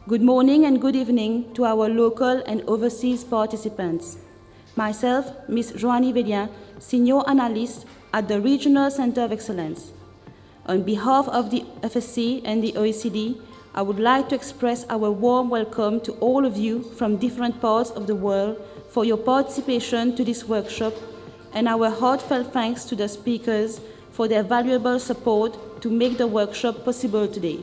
Good morning and good evening to our local and overseas participants. Myself, Ms. Joanie Vélien, Senior Analyst at the Regional Center of Excellence. On behalf of the FSC and the OECD, I would like to express our warm welcome to all of you from different parts of the world for your participation to this workshop, and our heartfelt thanks to the speakers for their valuable support to make the workshop possible today.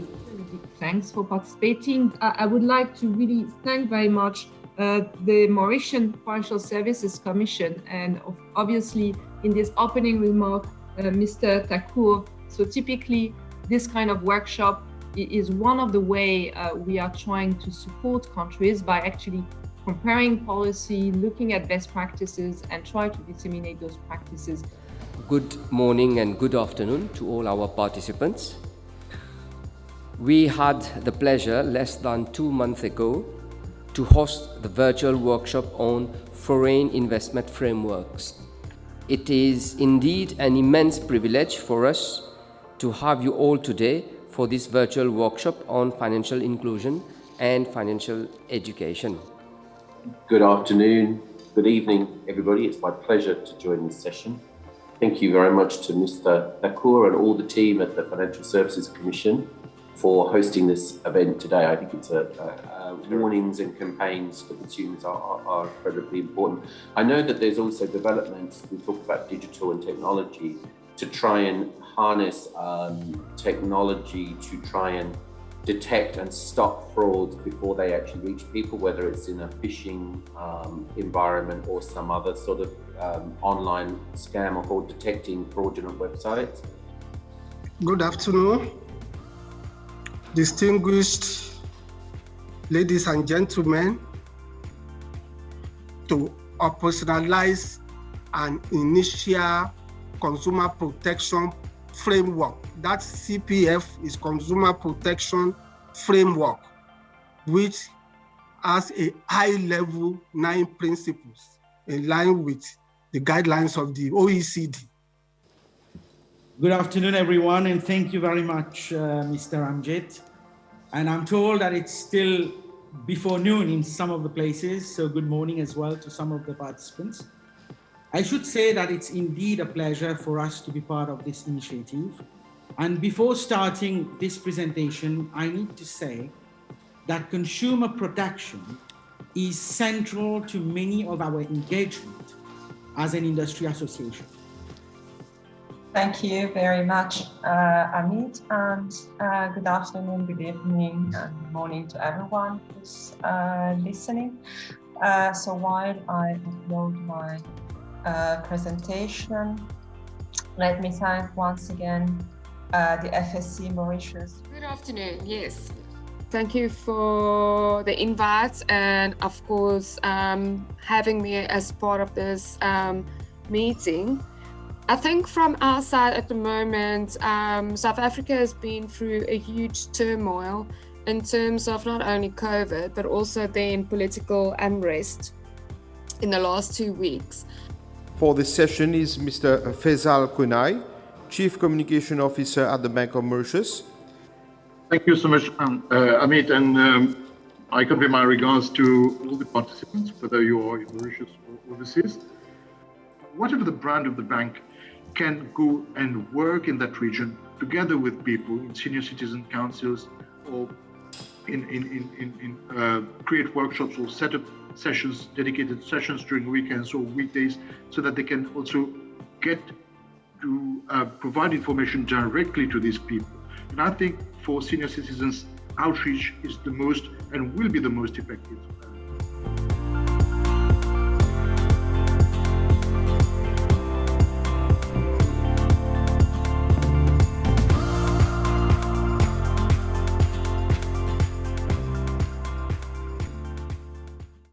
Thanks for participating. I would like to really thank very much the Mauritian Financial Services Commission, and obviously in this opening remark, Mr. Thakur. So typically this kind of workshop is one of the way we are trying to support countries by actually comparing policy, looking at best practices and try to disseminate those practices. Good morning and good afternoon to all our participants. We had the pleasure less than 2 months ago to host the virtual workshop on foreign investment frameworks. It is indeed an immense privilege for us to have you all today for this virtual workshop on financial inclusion and financial education. Good afternoon, good evening, everybody. It's my pleasure to join this session. Thank you very much to Mr. Thakur and all the team at the Financial Services Commission for hosting this event today. I think it's warnings and campaigns for consumers are incredibly important. I know that there's also developments, we talk about digital and technology, to try and harness technology to try and detect and stop frauds before they actually reach people, whether it's in a phishing environment or some other sort of online scam or detecting fraudulent websites. Good afternoon, distinguished ladies and gentlemen. To operationalize an initial consumer protection framework. That CPF is Consumer Protection Framework, which has a high-level 9 principles in line with the guidelines of the OECD. Good afternoon, everyone, and thank you very much, Mr. Amjad. And I'm told that it's still before noon in some of the places, so good morning as well to some of the participants. I should say that it's indeed a pleasure for us to be part of this initiative. And before starting this presentation, I need to say that consumer protection is central to many of our engagement as an industry association. Thank you very much, Amit, and good afternoon, good evening, and good morning to everyone who's listening. So while I upload my presentation, let me thank once again the FSC Mauritius. Good afternoon, yes. Thank you for the invite and of course having me as part of this meeting. I think from our side at the moment, South Africa has been through a huge turmoil in terms of not only COVID, but also then political unrest in the last 2 weeks. For this session is Mr. Faisal Kunai, Chief Communication Officer at the Bank of Mauritius. Thank you so much, Amit, and I convey my regards to all the participants, whether you are in Mauritius or overseas. Whatever the brand of the bank, can go and work in that region together with people in senior citizen councils or create workshops or set up sessions, dedicated sessions during weekends or weekdays, so that they can also get to provide information directly to these people. And I think for senior citizens, outreach is the most and will be the most effective